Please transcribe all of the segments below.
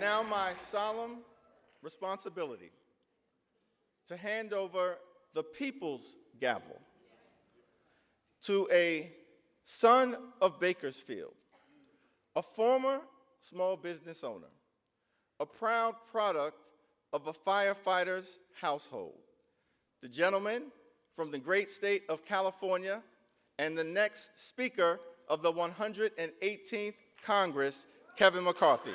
now my solemn responsibility to hand over the people's gavel to a son of Bakersfield, a former small business owner, a proud product of a firefighter's household, the gentleman from the great state of California and the next Speaker of the 118th Congress, Kevin McCarthy.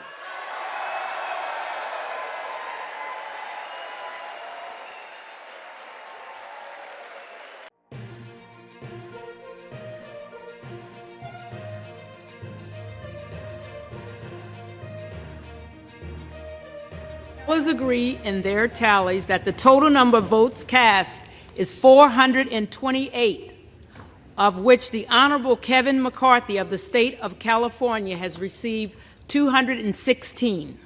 Scholars agree in their tallies that the total number of votes cast is 428, of which the Honorable Kevin McCarthy of the state of California has received 216.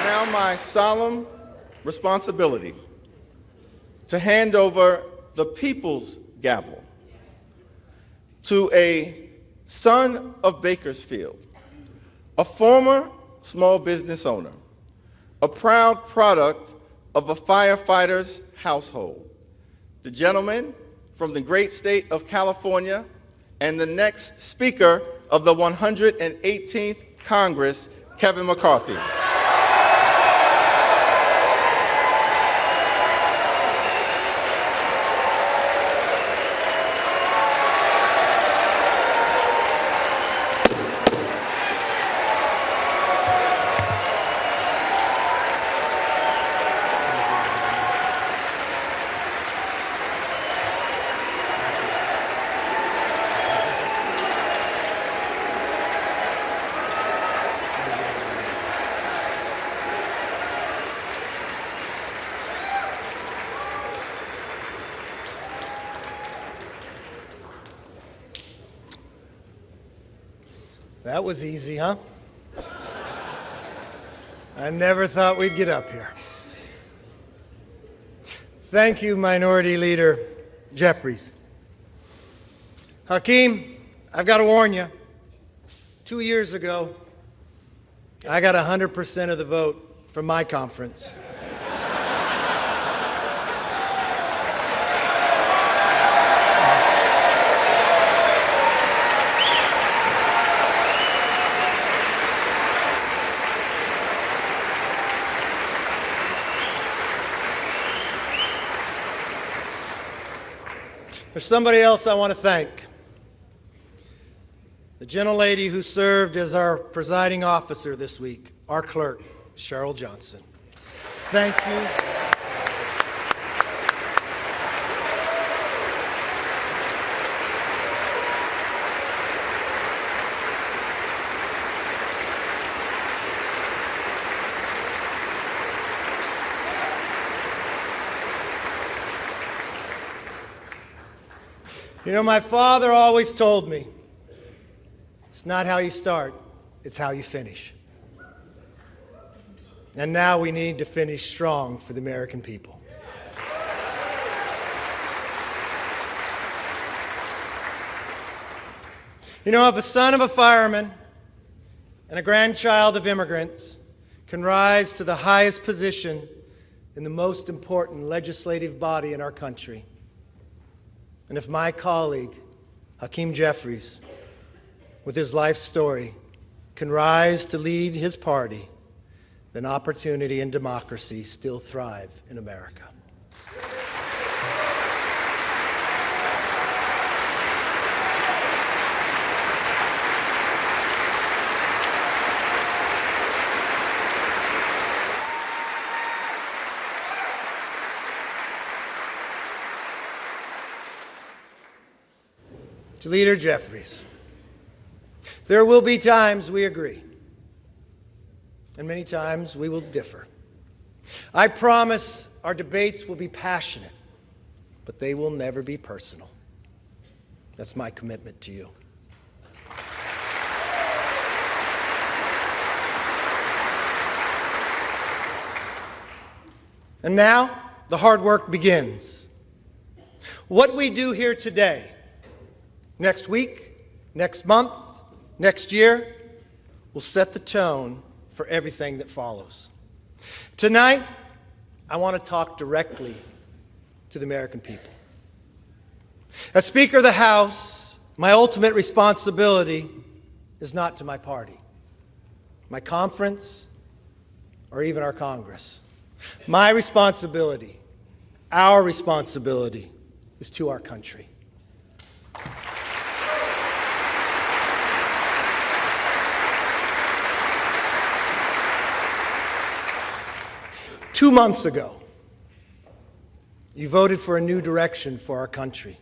Now my solemn responsibility to hand over the people's gavel to a son of Bakersfield, a former small business owner, a proud product of a firefighter's household, the gentleman from the great state of California and the next Speaker of the 118th Congress, Kevin McCarthy. That was easy, huh? I never thought we'd get up here. Thank you, Minority Leader Jeffries. Hakeem, I've got to warn you. 2 years ago, I got 100% of the vote from my conference. There's somebody else I want to thank. The gentlelady who served as our presiding officer this week, our clerk, Cheryl Johnson. Thank you. You know, my father always told me, it's not how you start, it's how you finish. And now we need to finish strong for the American people. You know, if a son of a fireman and a grandchild of immigrants can rise to the highest position in the most important legislative body in our country, and if my colleague, Hakeem Jeffries, with his life story, can rise to lead his party, then opportunity and democracy still thrive in America. To Leader Jeffries, there will be times we agree, and many times we will differ. I promise our debates will be passionate, but they will never be personal. That's my commitment to you. And now, the hard work begins. What we do here today, next week, next month, next year, will set the tone for everything that follows. Tonight, I want to talk directly to the American people. As Speaker of the House, my ultimate responsibility is not to my party, my conference, or even our Congress. My responsibility, our responsibility, is to our country. Two months ago, you voted for a new direction for our country.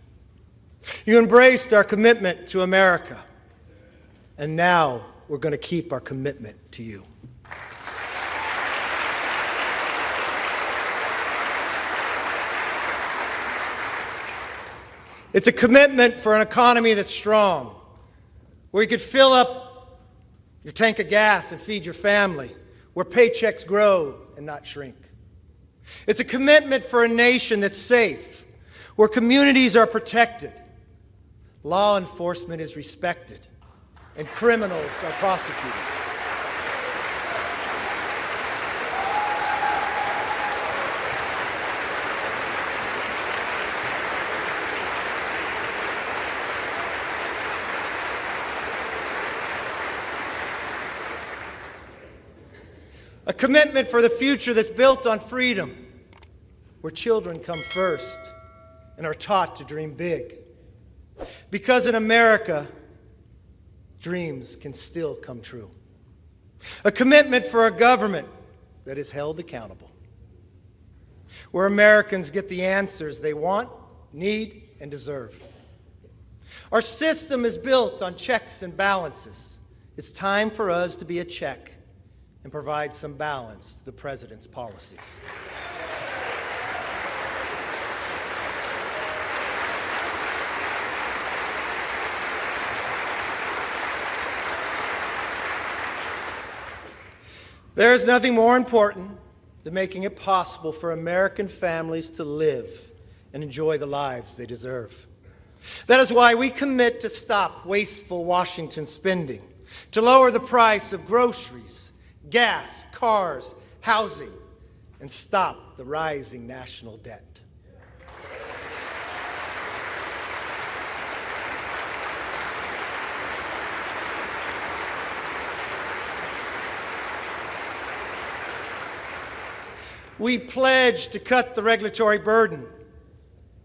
You embraced our commitment to America, and now we're going to keep our commitment to you. It's a commitment for an economy that's strong, where you could fill up your tank of gas and feed your family, where paychecks grow and not shrink. It's a commitment for a nation that's safe, where communities are protected, law enforcement is respected, and criminals are prosecuted. A commitment for the future that's built on freedom, where children come first and are taught to dream big. Because in America, dreams can still come true. A commitment for a government that is held accountable, where Americans get the answers they want, need, and deserve. Our system is built on checks and balances. It's time for us to be a check and provide some balance to the President's policies. There is nothing more important than making it possible for American families to live and enjoy the lives they deserve. That is why we commit to stop wasteful Washington spending, to lower the price of groceries, gas, cars, housing, and stop the rising national debt. We pledge to cut the regulatory burden,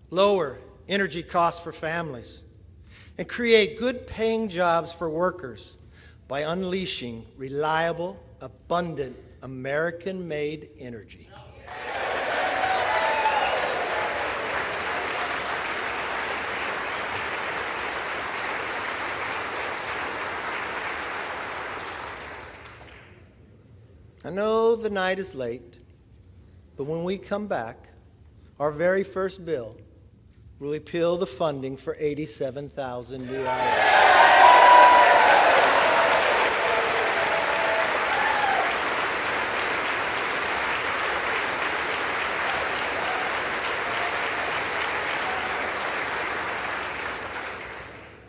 lower energy costs for families, and create good-paying jobs for workers by unleashing reliable, abundant, American-made energy. I know the night is late, but when we come back, our very first bill will repeal the funding for 87,000 new hours.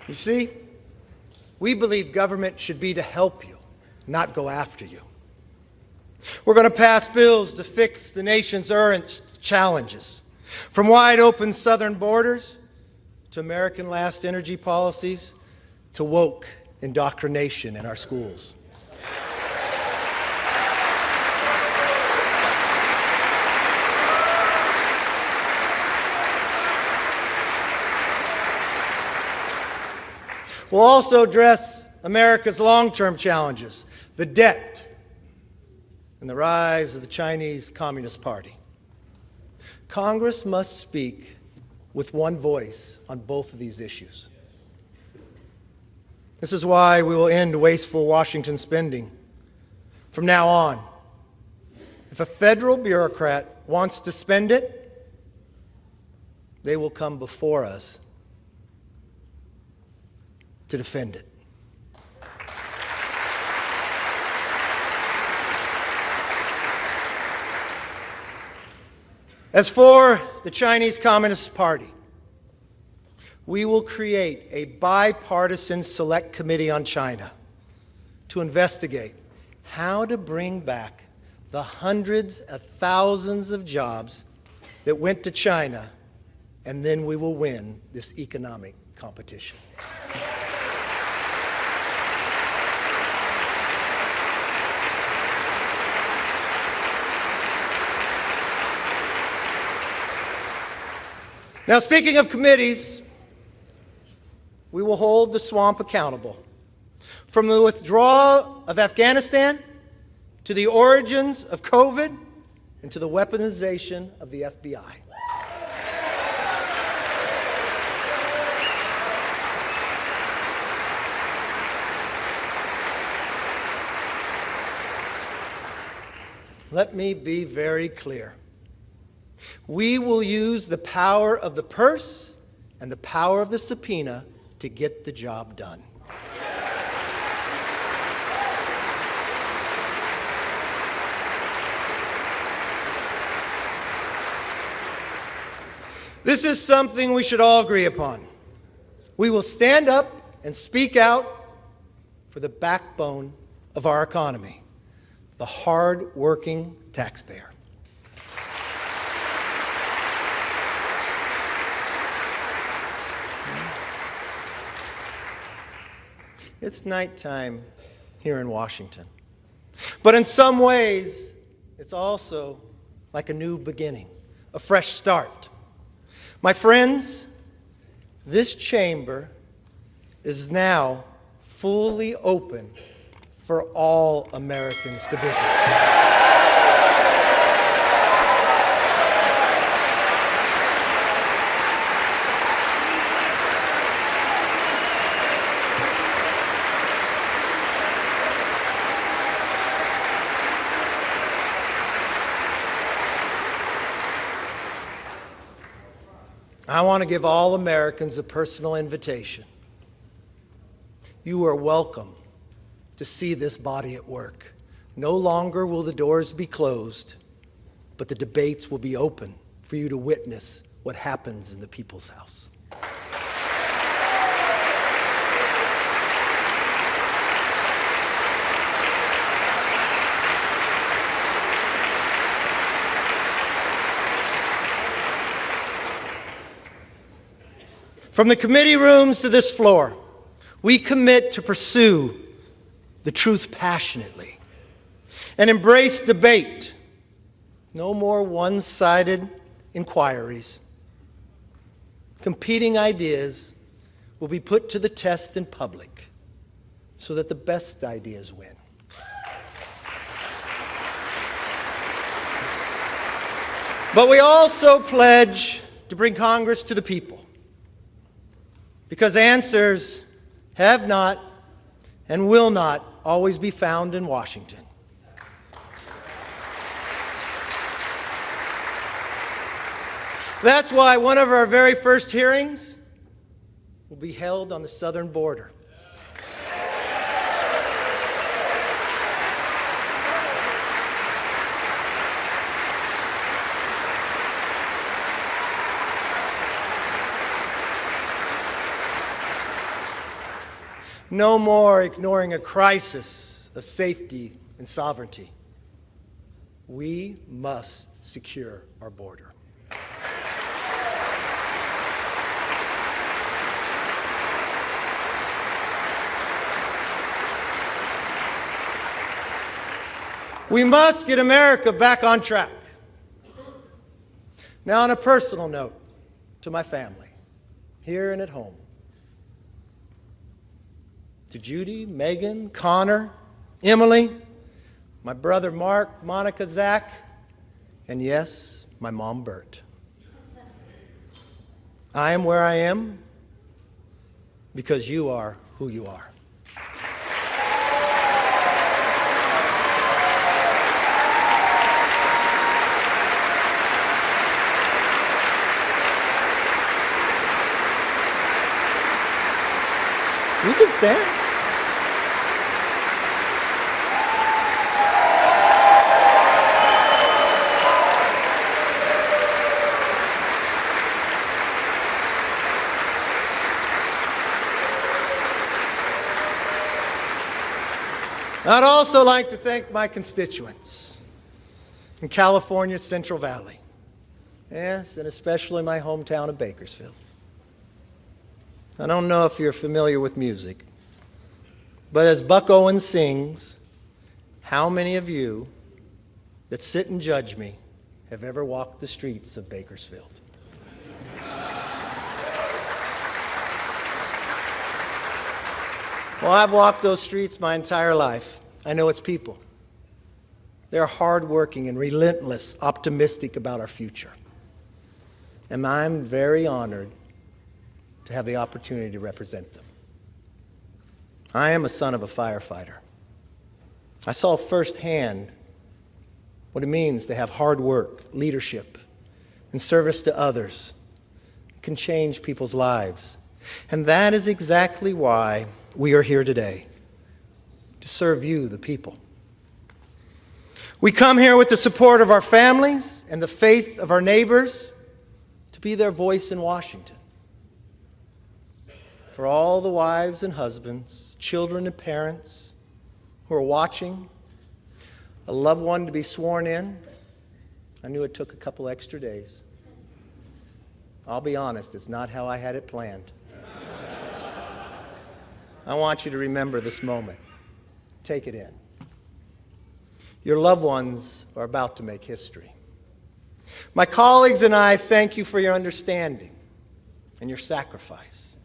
You see, we believe government should be to help you, not go after you. We're going to pass bills to fix the nation's urgent challenges, from wide open southern borders to American last energy policies to woke indoctrination in our schools. We'll also address America's long-term challenges, the debt, and the rise of the Chinese Communist Party. Congress must speak with one voice on both of these issues. This is why we will end wasteful Washington spending. From now on, if a federal bureaucrat wants to spend it, they will come before us to defend it. As for the Chinese Communist Party, we will create a bipartisan select committee on China to investigate how to bring back the hundreds of thousands of jobs that went to China, and then we will win this economic competition. Now, speaking of committees, we will hold the swamp accountable. From the withdrawal of Afghanistan to the origins of COVID and to the weaponization of the FBI. Let me be very clear. We will use the power of the purse and the power of the subpoena to get the job done. This is something we should all agree upon. We will stand up and speak out for the backbone of our economy, the hard-working taxpayer. It's nighttime here in Washington. But in some ways, it's also like a new beginning, a fresh start. My friends, this chamber is now fully open for all Americans to visit. I want to give all Americans a personal invitation. You are welcome to see this body at work. No longer will the doors be closed, but the debates will be open for you to witness what happens in the people's house. From the committee rooms to this floor, we commit to pursue the truth passionately and embrace debate. No more one-sided inquiries. Competing ideas will be put to the test in public so that the best ideas win. But we also pledge to bring Congress to the people, because answers have not and will not always be found in Washington. That's why one of our very first hearings will be held on the southern border. No more ignoring a crisis of safety and sovereignty. We must secure our border. We must get America back on track. Now, on a personal note, to my family, here and at home, to Judy, Megan, Connor, Emily, my brother Mark, Monica, Zach, and yes, my mom Bert. I am where I am because you are who you are. You can stand. I'd also like to thank my constituents in California's Central Valley. Yes, and especially my hometown of Bakersfield. I don't know if you're familiar with music, but as Buck Owens sings, how many of you that sit and judge me have ever walked the streets of Bakersfield? Well, I've walked those streets my entire life. I know its people. They're hardworking and relentless, optimistic about our future. And I'm very honored to have the opportunity to represent them. I am a son of a firefighter. I saw firsthand what it means to have hard work, leadership, and service to others. It can change people's lives. And that is exactly why we are here today, to serve you, the people. We come here with the support of our families and the faith of our neighbors to be their voice in Washington. For all the wives and husbands, children and parents who are watching, a loved one to be sworn in, I knew it took a couple extra days. I'll be honest, it's not how I had it planned. I want you to remember this moment. Take it in. Your loved ones are about to make history. My colleagues and I thank you for your understanding and your sacrifice.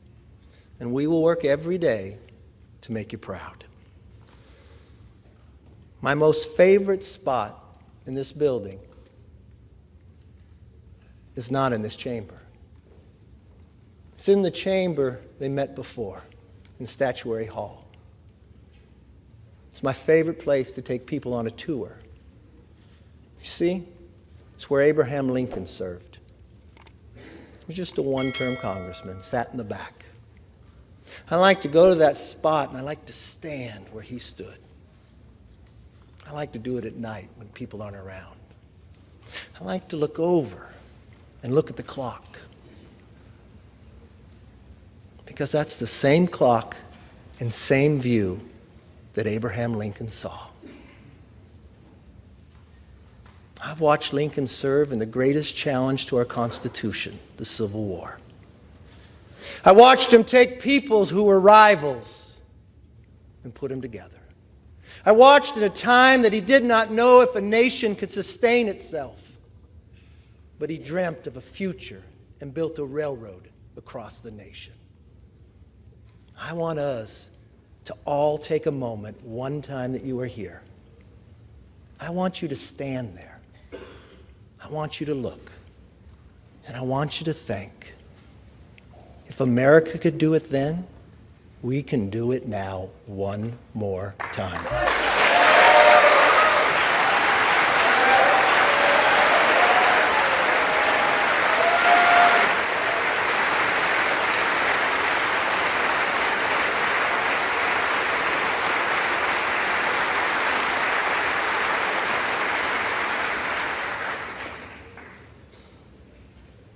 And we will work every day to make you proud. My most favorite spot in this building is not in this chamber. It's in the chamber they met before, in Statuary Hall. It's my favorite place to take people on a tour. You see, it's where Abraham Lincoln served. He was just a one-term congressman, sat in the back. I like to go to that spot and I like to stand where he stood. I like to do it at night when people aren't around. I like to look over and look at the clock. Because that's the same clock and same view that Abraham Lincoln saw. I've watched Lincoln serve in the greatest challenge to our Constitution, the Civil War. I watched him take peoples who were rivals and put them together. I watched at a time that he did not know if a nation could sustain itself, but he dreamt of a future and built a railroad across the nation. I want us to all take a moment one time that you are here. I want you to stand there. I want you to look. And I want you to think. If America could do it then, we can do it now one more time.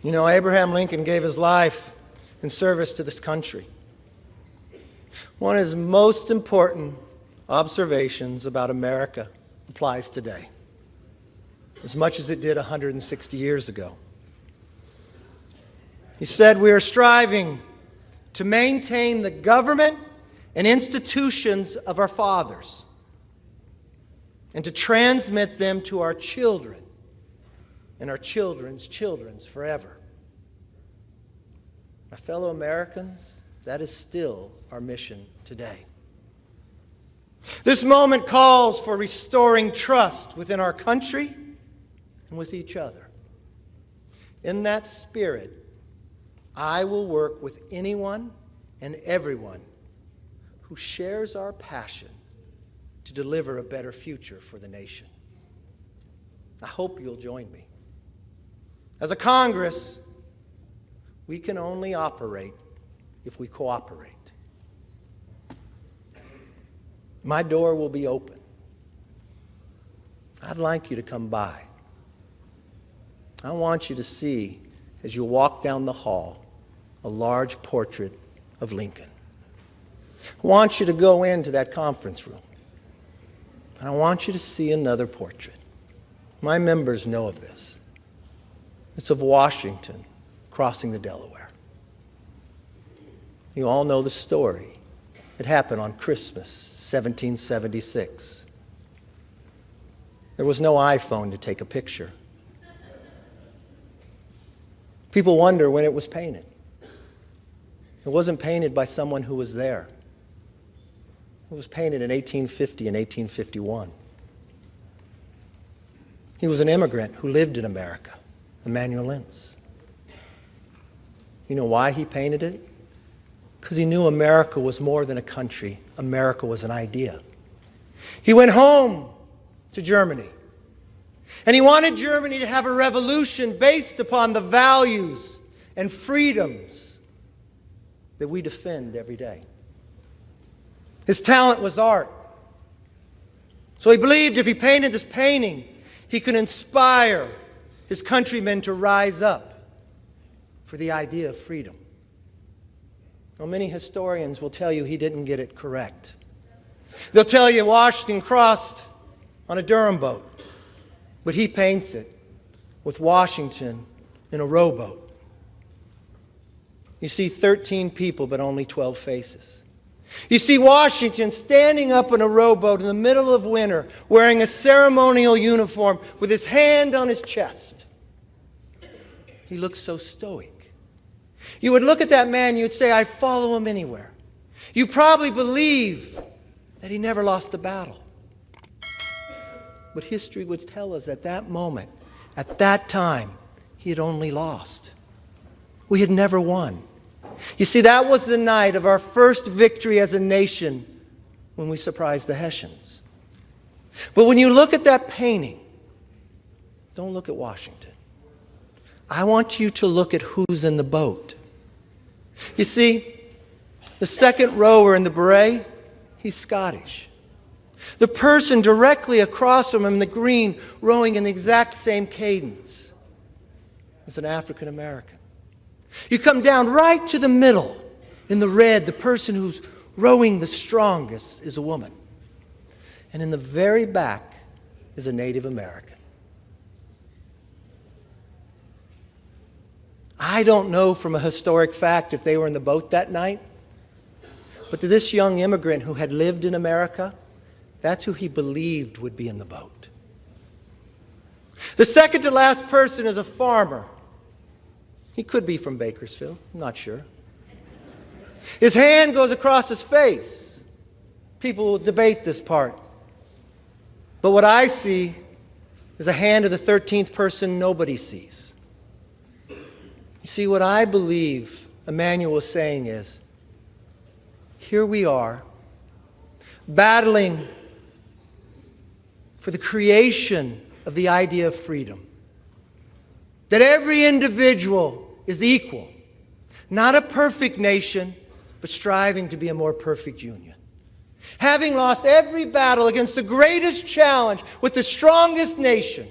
You know, Abraham Lincoln gave his life in service to this country. One of his most important observations about America applies today, as much as it did 160 years ago. He said, "We are striving to maintain the government and institutions of our fathers and to transmit them to our children and our children's children's forever." My fellow Americans, that is still our mission today. This moment calls for restoring trust within our country and with each other. In that spirit, I will work with anyone and everyone who shares our passion to deliver a better future for the nation. I hope you'll join me. As a Congress, we can only operate if we cooperate. My door will be open. I'd like you to come by. I want you to see, as you walk down the hall, a large portrait of Lincoln. I want you to go into that conference room I want you to see another portrait. My members know of this. It's of Washington crossing the Delaware. You all know the story. It happened on Christmas, 1776. There was no iPhone to take a picture. People wonder when it was painted. It wasn't painted by someone who was there. It was painted in 1850 and 1851. He was an immigrant who lived in America, Emanuel Lentz. You know why he painted it? Because he knew America was more than a country. America was an idea. He went home to Germany, and he wanted Germany to have a revolution based upon the values and freedoms that we defend every day. His talent was art. So he believed if he painted this painting, he could inspire his countrymen to rise up for the idea of freedom. Well, many historians will tell you he didn't get it correct. They'll tell you Washington crossed on a Durham boat, but he paints it with Washington in a rowboat. You see 13 people, but only 12 faces. You see Washington standing up in a rowboat in the middle of winter, wearing a ceremonial uniform with his hand on his chest. He looks so stoic. You would look at that man, you'd say, I'd follow him anywhere. You probably believe that he never lost a battle. But history would tell us at that moment, at that time, he had only lost. We had never won. You see, that was the night of our first victory as a nation when we surprised the Hessians. But when you look at that painting, don't look at Washington. I want you to look at who's in the boat. You see, the second rower in the beret, he's Scottish. The person directly across from him in the green, rowing in the exact same cadence, is an African American. You come down right to the middle, in the red, the person who's rowing the strongest is a woman. And in the very back is a Native American. I don't know from a historic fact if they were in the boat that night, but to this young immigrant who had lived in America, that's who he believed would be in the boat. The second to last person is a farmer. He could be from Bakersfield, I'm not sure. His hand goes across his face. People will debate this part. But what I see is a hand of the 13th person nobody sees. You see, what I believe Emmanuel was saying is, here we are, battling for the creation of the idea of freedom. That every individual is equal. Not a perfect nation, but striving to be a more perfect union. Having lost every battle against the greatest challenge with the strongest nation,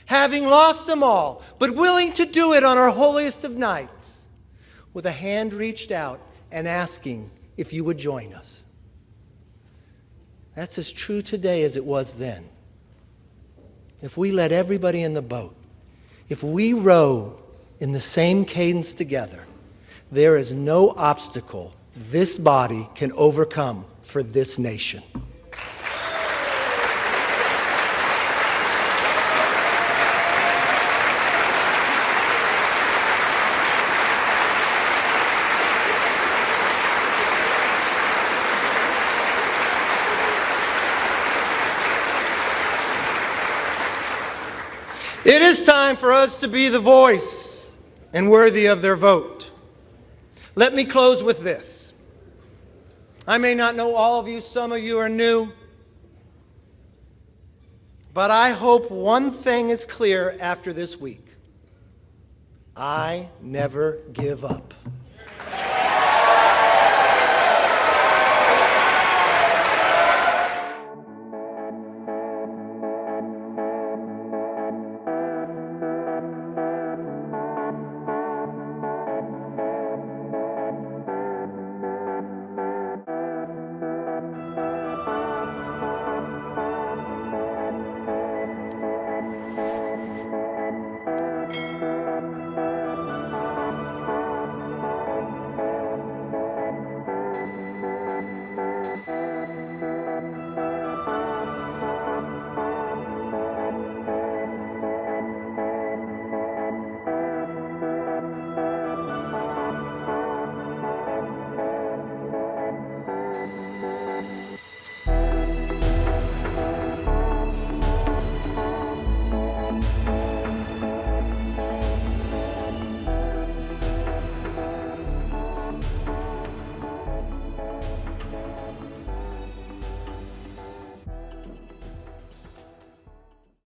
having lost them all, but willing to do it on our holiest of nights, with a hand reached out and asking if you would join us. That's as true today as it was then. If we let everybody in the boat, if we row in the same cadence together, there is no obstacle this body can overcome for this nation. It is time for us to be the voice and worthy of their vote. Let me close with this. I may not know all of you, some of you are new, but I hope one thing is clear after this week. I never give up.